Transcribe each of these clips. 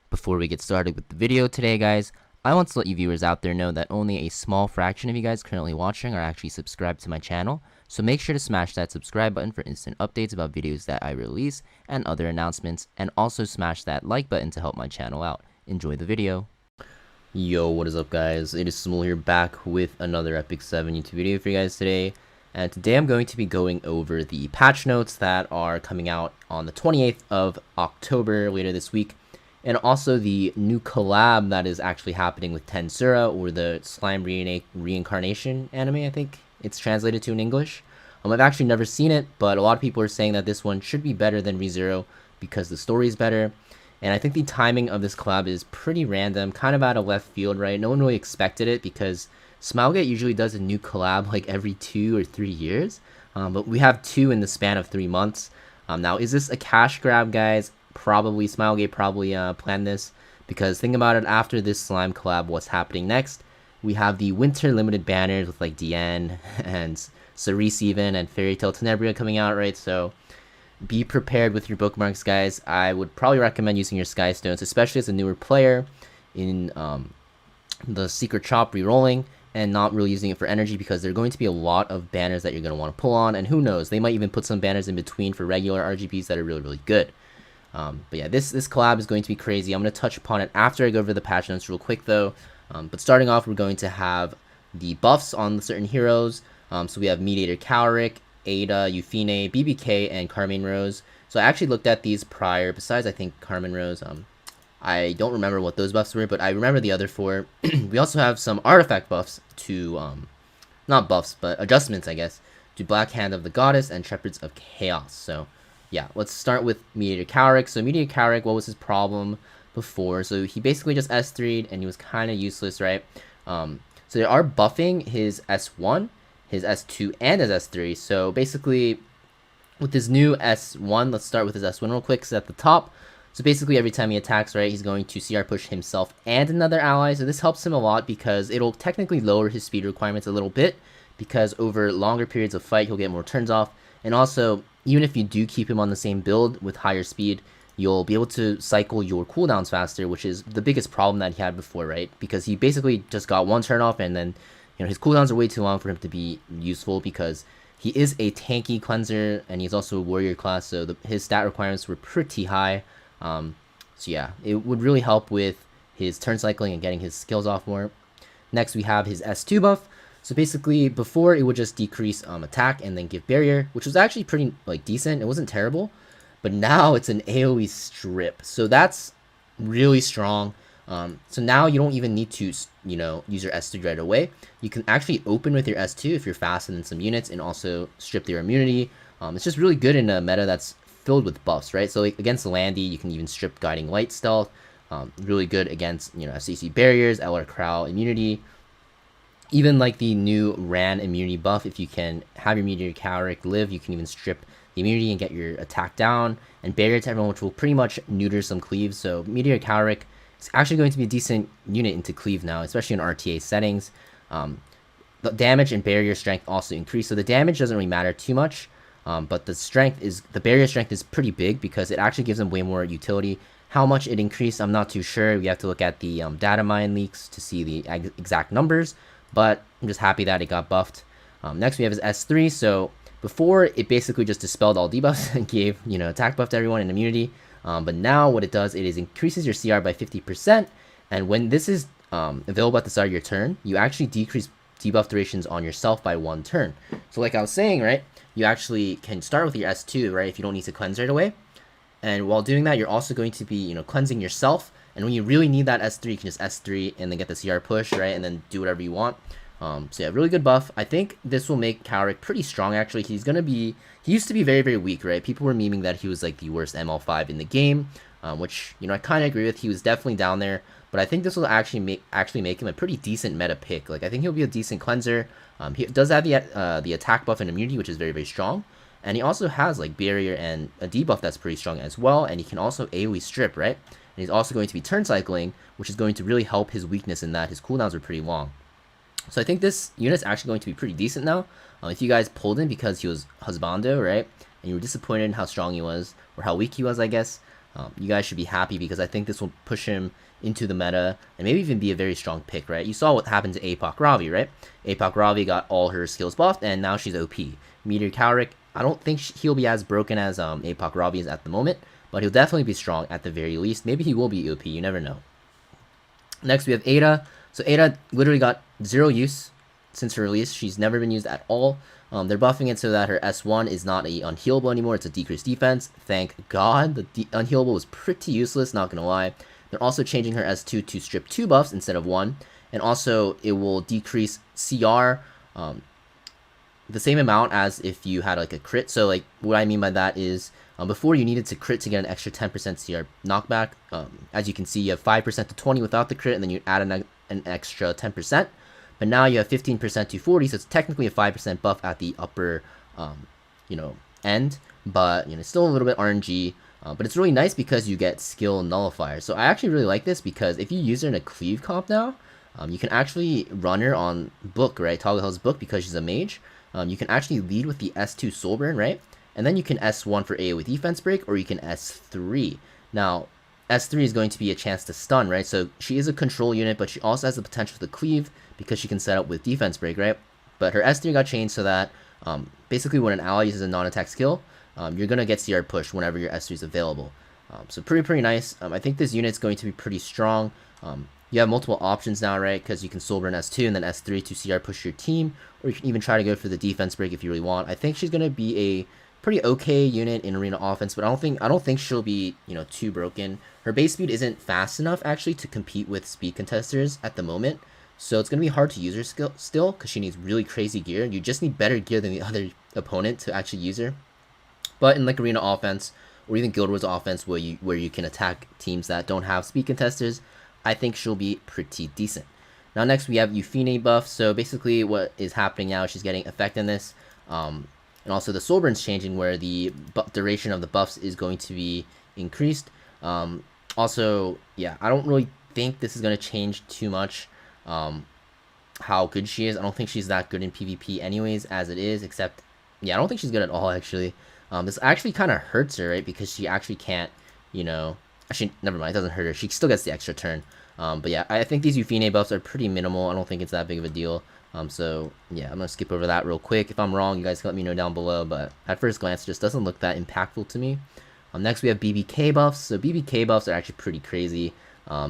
Before we get started with the video today, guys, I want to let you viewers out there know that only a small fraction of you guys currently watching are actually subscribed to my channel, so make sure to smash that subscribe button for instant updates about videos that I release and other announcements, and also smash that like button to help my channel out. Enjoy the video. Yo, what is up, guys? It is Samool here, back with another Epic 7 YouTube video for you guys today. And today I'm going to be going over the patch notes that are coming out on the 28th of October later this week. And also the new collab that is actually happening with Tensura, or the Slime Reincarnation anime, I think it's translated to in English. I've actually never seen it, but a lot of people are saying that this one should be better than ReZero because the story is better. And I think the timing of this collab is pretty random, kind of out of left field, right? No one really expected it because Smilegate usually does a new collab like every 2 or 3 years. But we have 2 in the span of 3 months. Now, is this a cash grab, guys? Probably. Smilegate probably planned this, because think about it, after this slime collab, what's happening next? We have the winter limited banners with like Diane and Cerise even, and Fairy Tail Tenebria coming out, right? So be prepared with your bookmarks, guys. I would probably recommend using your Sky Stones, especially as a newer player in the Secret Shop rerolling, and not really using it for energy, because there are going to be a lot of banners that you're going to want to pull on, and who knows, they might even put some banners in between for regular RGBs that are really, really good. But yeah, this collab is going to be crazy. I'm going to touch upon it after I go over the patch notes real quick, though. But starting off, we're going to have the buffs on certain heroes. So we have Meteor Carrick, Ada, Eufine, Bbk, and Carmen Rose. So I actually looked at these prior, besides I think Carmen Rose. I don't remember what those buffs were, but I remember the other 4. We also have some artifact buffs to, not buffs, but adjustments, I guess, to Black Hand of the Goddess and Shepherds of Chaos. So yeah, let's start with Meteor Carrick. So Meteor Carrick, what was his problem before? So he basically just S3'd and he was kind of useless, right? So they are buffing his S1, his S2, and his S3. So basically, with his new S1, let's start with his S1 real quick. So at the top, so basically every time he attacks, right, he's going to CR push himself and another ally. So this helps him a lot because it'll technically lower his speed requirements a little bit, because over longer periods of fight, he'll get more turns off. And also, even if you do keep him on the same build with higher speed, you'll be able to cycle your cooldowns faster, which is the biggest problem that he had before, right? Because he basically just got 1 turn off, and then, you know, his cooldowns are way too long for him to be useful, because he is a tanky cleanser and he's also a warrior class, so his stat requirements were pretty high. So yeah, it would really help with his turn cycling and getting his skills off more. Next, we have his S2 buff. So basically, before it would just decrease attack and then give barrier, which was actually pretty like decent. It wasn't terrible, but now it's an AoE strip. So that's really strong. So now you don't even need to, you know, use your S3 right away. You can actually open with your S2 if you're faster than some units, and also strip their immunity. It's just really good in a meta that's filled with buffs, right? So like against Landy, you can even strip Guiding Light Stealth. Really good against, you know, FCC barriers, LR Crow immunity. Even like the new Ran immunity buff, if you can have your Meteor Carrick live, you can even strip the immunity and get your attack down. And barrier to everyone, which will pretty much neuter some cleaves. So Meteor Carrick is actually going to be a decent unit into cleave now, especially in RTA settings. The damage and barrier strength also increase. So the damage doesn't really matter too much, but the barrier strength is pretty big, because it actually gives them way more utility. How much it increased, I'm not too sure. We have to look at the data mine leaks to see the exact numbers. But I'm just happy that it got buffed. Next, we have his S3. So before, it basically just dispelled all debuffs and gave, you know, attack buff to everyone and immunity. But now what it does, it is increases your CR by 50%. And when this is available at the start of your turn, you actually decrease debuff durations on yourself by 1 turn. So like I was saying, right, you actually can start with your S2, right, if you don't need to cleanse right away. And while doing that, you're also going to be, you know, cleansing yourself. And when you really need that S3, you can just S3 and then get the CR push, right? And then do whatever you want. So yeah, really good buff. I think this will make Carrick pretty strong, actually. He used to be very, very weak, right? People were memeing that he was like the worst ML5 in the game, which, you know, I kind of agree with. He was definitely down there. But I think this will actually make him a pretty decent meta pick. Like, I think he'll be a decent cleanser. He does have the attack buff and immunity, which is very, very strong. And he also has like barrier and a debuff that's pretty strong as well. And he can also AoE strip, right? And he's also going to be turn cycling, which is going to really help his weakness in that his cooldowns are pretty long. So I think this unit's actually going to be pretty decent now. If you guys pulled him because he was husbando, right? and you were disappointed in how strong he was, or how weak he was, I guess, you guys should be happy because I think this will push him into the meta and maybe even be a very strong pick, right? You saw what happened to Bbk Ravi, right? Bbk Ravi got all her skills buffed and now she's OP. Meteor Carrick, I don't think he'll be as broken as Bbk Ravi is at the moment, but he'll definitely be strong at the very least. Maybe he will be OP, you never know. Next we have Ada. So Ada literally got 0 use since her release. She's never been used at all. They're buffing it so that her S1 is not a unhealable anymore. It's a decreased defense. Thank God. The unhealable was pretty useless, not gonna lie. They're also changing her S2 to strip 2 buffs instead of 1. And also it will decrease CR the same amount as if you had like a crit. So like what I mean by that is before you needed to crit to get an extra 10% CR knockback. As you can see, you have 5% to 20 without the crit, and then you add an extra 10%. But now you have 15% to 40, so it's technically a 5% buff at the upper, end. But it's still a little bit RNG. But it's really nice because you get skill nullifier. So I actually really like this because if you use her in a cleave comp now, you can actually run her on book, right? Toggle Hell's book because she's a mage. You can actually lead with the S2 soul burn, right? And then you can S1 for AoE defense break, or you can S3. Now, S3 is going to be a chance to stun, right? So she is a control unit, but she also has the potential to cleave because she can set up with defense break, right? But her S3 got changed so that basically when an ally uses a non-attack skill, you're going to get CR push whenever your S3 is available. So pretty nice. I think this unit's going to be pretty strong. You have multiple options now, right? Because you can soul burn S2 and then S3 to CR push your team, or you can even try to go for the defense break if you really want. I think she's going to be a pretty okay unit in arena offense, but I don't think she'll be too broken. Her base speed isn't fast enough actually to compete with speed contesters at the moment, so it's gonna be hard to use her still because she needs really crazy gear. You just need better gear than the other opponent to actually use her. But in like arena offense or even Guild Wars offense, where you can attack teams that don't have speed contesters, I think she'll be pretty decent. Now next we have Eufine Buff. So basically what is happening now is she's getting effectiveness. And also the soul burn's changing where the duration of the buffs is going to be increased. Also, yeah, I don't really think this is going to change too much how good she is. I don't think she's that good in PvP anyways as it is, except, yeah, I don't think she's good at all actually. This actually kind of hurts her, right? Because she actually can't, actually, never mind, it doesn't hurt her. She still gets the extra turn. But yeah, I think these Eufine buffs are pretty minimal. I don't think it's that big of a deal. So yeah, I'm gonna skip over that real quick. If I'm wrong, you guys can let me know down below, but at first glance it just doesn't look that impactful to me. Next we have Bbk Buffs. So Bbk Buffs are actually pretty crazy.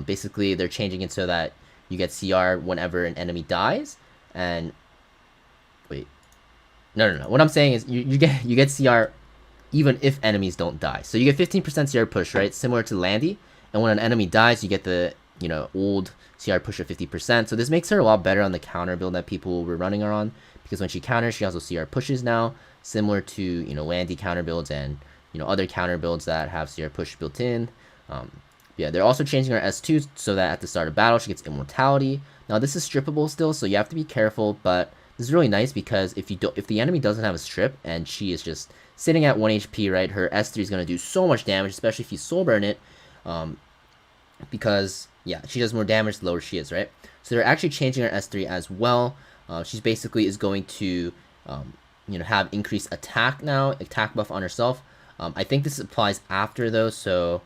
Basically they're changing it so that you get CR whenever an enemy dies, and wait, no. What I'm saying is you get CR even if enemies don't die. So you get 15% CR push, right? Similar to Landy, and when an enemy dies, you get the old CR push of 50%. So this makes her a lot better on the counter build that people were running her on, because when she counters, she also CR pushes now, similar to Landy counter builds and other counter builds that have CR push built in. Yeah, they're also changing her S2 so that at the start of battle she gets immortality. Now this is strippable still, so you have to be careful, but this is really nice because if the enemy doesn't have a strip and she is just sitting at 1 HP, right, her S3 is going to do so much damage, especially if you soul burn it, because yeah, she does more damage the lower she is, right? So they're actually changing her S3 as well. She's basically is going to have increased attack now, attack buff on herself. I think this applies after though, so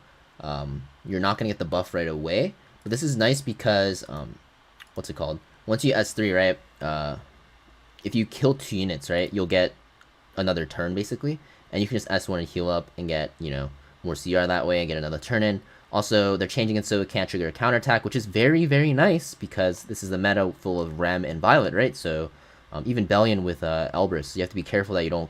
you're not gonna get the buff right away. But this is nice because what's it called? Once you S3, right? If you kill 2 units, right, you'll get another turn basically, and you can just S1 and heal up and get more CR that way and get another turn in. Also, they're changing it so it can't trigger a counterattack, which is very nice because this is the meta full of Rem and Violet, right? So even Bellion with Elbrus, so you have to be careful that you don't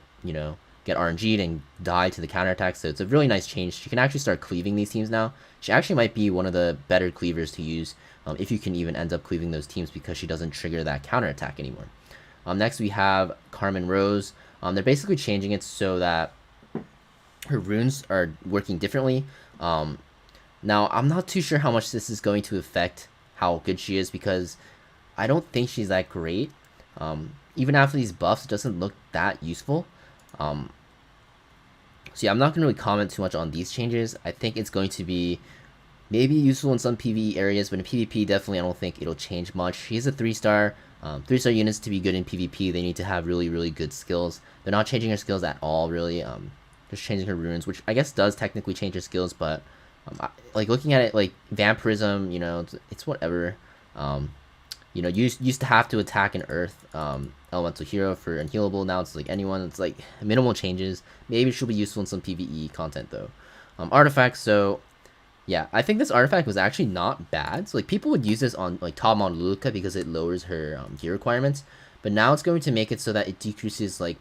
get RNG'd and die to the counterattack. So it's a really nice change. She can actually start cleaving these teams now. She actually might be one of the better cleavers to use if you can even end up cleaving those teams, because she doesn't trigger that counterattack anymore. Next we have Carmen Rose. They're basically changing it so that her runes are working differently. Now, I'm not too sure how much this is going to affect how good she is, because I don't think she's that great. Even after these buffs, it doesn't look that useful. So yeah, I'm not going to really comment too much on these changes. I think it's going to be maybe useful in some PvE areas, but in PvP, definitely I don't think it'll change much. She's a 3-star. 3-star units to be good in PvP, they need to have really good skills. They're not changing her skills at all, really. just changing her runes, which I guess does technically change her skills, but like looking at it, like vampirism, you know, it's whatever. You know, you used to have to attack an earth elemental hero for unhealable. Now it's like anyone. It's like minimal changes. Maybe she'll be useful in some PvE content though. Artifacts. So yeah, I think this artifact was actually not bad. So like people would use this on like top model Luluka because it lowers her gear requirements. But now it's going to make it so that it decreases like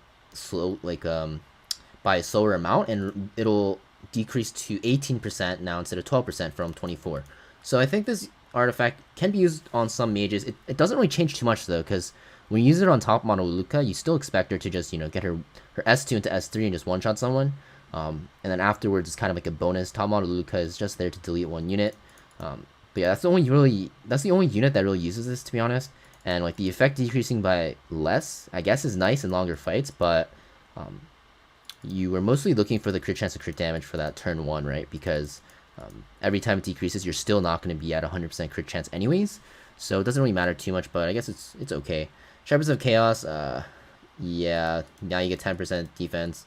by a slower amount, and it'll decrease to 18% now instead of 12% from 24. So I think this artifact can be used on some mages. It doesn't really change too much though, because when you use it on top model Luca, you still expect her to just, you know, get her S2 into S3 and just one-shot someone. And then afterwards it's kind of like a bonus. Top model Luca is just there to delete one unit. But yeah, that's the only unit that really uses this, to be honest. And like the effect decreasing by less, I guess, is nice in longer fights, but you were mostly looking for the crit chance of crit damage for that turn 1, right? Because every time it decreases, you're still not going to be at 100% crit chance anyways, so it doesn't really matter too much, but I guess it's okay. Shepherds of Chaos, yeah, now you get 10% defense.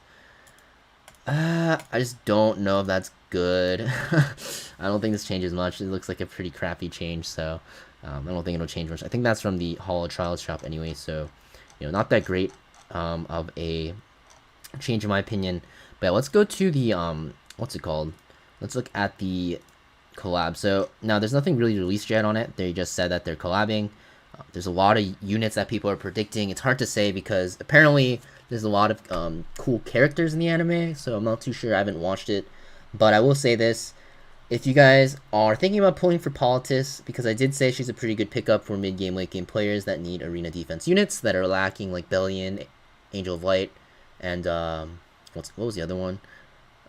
I just don't know if that's good. I don't think this changes much. It looks like a pretty crappy change, so I don't think it'll change much. I think that's from the Hall of Trials shop anyway, so, you know, not that great of a change in my opinion. But yeah, let's go to the what's it called? Let's look at the collab. So now there's nothing really released yet on it. They just said that they're collabing. There's a lot of units that people are predicting. It's hard to say because apparently there's a lot of cool characters in the anime, so I'm not too sure. I haven't watched it, but I will say this: if you guys are thinking about pulling for Politis, because I did say she's a pretty good pickup for mid game, late game players that need arena defense units that are lacking, like Bellion, Angel of Light, and what was the other one?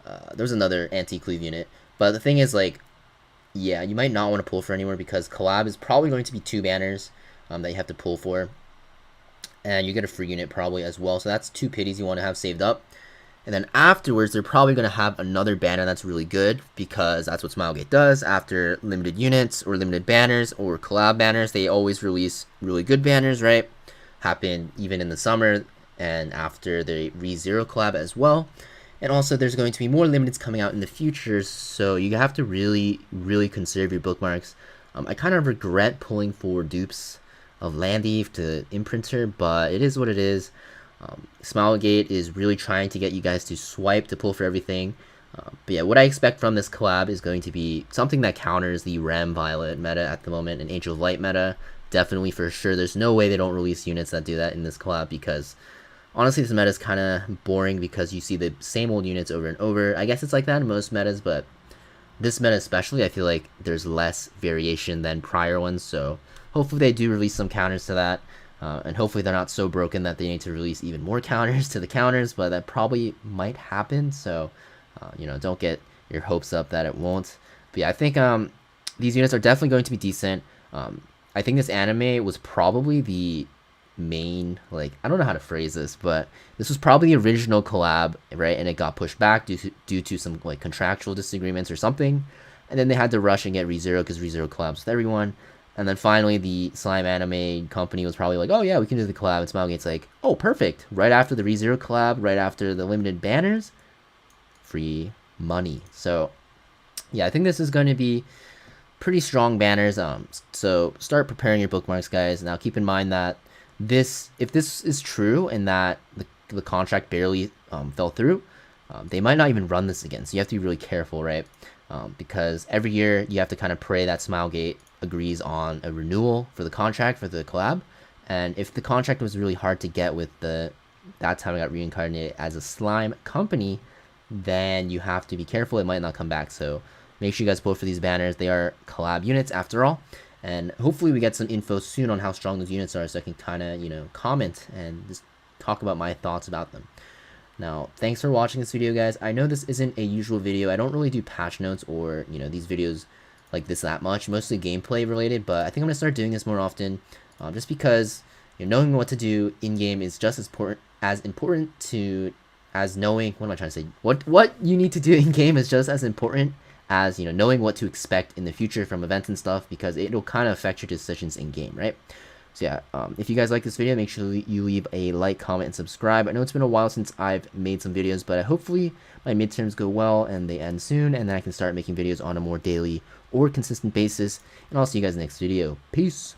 There was another anti-cleave unit. But the thing is, like, yeah, you might not want to pull for anywhere because collab is probably going to be 2 banners that you have to pull for. And you get a free unit probably as well. So that's 2 pities you want to have saved up. And then afterwards, they're probably going to have another banner that's really good, because that's what Smilegate does. After limited units or limited banners or collab banners, they always release really good banners, right? Happen even in the summer and after the ReZero collab as well. And also, there's going to be more limiteds coming out in the future, so you have to really, really conserve your bookmarks. I kind of regret pulling for dupes of Landeve to Imprinter, but it is what it is. Smilegate is really trying to get you guys to swipe to pull for everything. But yeah, what I expect from this collab is going to be something that counters the Ram Violet meta at the moment and Angel of Light meta. Definitely, for sure. There's no way they don't release units that do that in this collab, because honestly, this meta is kind of boring because you see the same old units over and over. I guess it's like that in most metas, but this meta especially, I feel like there's less variation than prior ones, so hopefully they do release some counters to that, and hopefully they're not so broken that they need to release even more counters to the counters, but that probably might happen, so, you know, don't get your hopes up that it won't. But yeah, I think these units are definitely going to be decent. I think this anime was probably the main, like, I don't know how to phrase this, but this was probably the original collab, right? And it got pushed back due to some like contractual disagreements or something, and then they had to rush and get ReZero because ReZero collabs with everyone. And then finally the Slime Anime company was probably like, oh yeah, we can do the collab, and Smilegate's like, oh perfect, right after the ReZero collab, right after the limited banners, free money. So yeah, I think this is going to be pretty strong banners. So start preparing your bookmarks, guys. Now keep in mind that if this is true and that the contract barely fell through, they might not even run this again. So you have to be really careful, right? Because every year you have to kind of pray that Smilegate agrees on a renewal for the contract for the collab. And if the contract was really hard to get with that time I got reincarnated as a slime company, then you have to be careful. It might not come back. So make sure you guys vote for these banners. They are collab units after all. And hopefully we get some info soon on how strong those units are, so I can kind of, you know, comment and just talk about my thoughts about them. Now, thanks for watching this video, guys. I know this isn't a usual video. I don't really do patch notes or, you know, these videos like this that much. Mostly gameplay related, but I think I'm going to start doing this more often, just because, you know, knowing what to do in-game is just as important as knowing, what am I trying to say? What you need to do in-game is just as important as, you know, knowing what to expect in the future from events and stuff, because it'll kind of affect your decisions in game, right? So yeah, if you guys like this video, make sure you leave a like, comment, and subscribe. I know it's been a while since I've made some videos, but hopefully my midterms go well and they end soon, and then I can start making videos on a more daily or consistent basis. And I'll see you guys next video. Peace!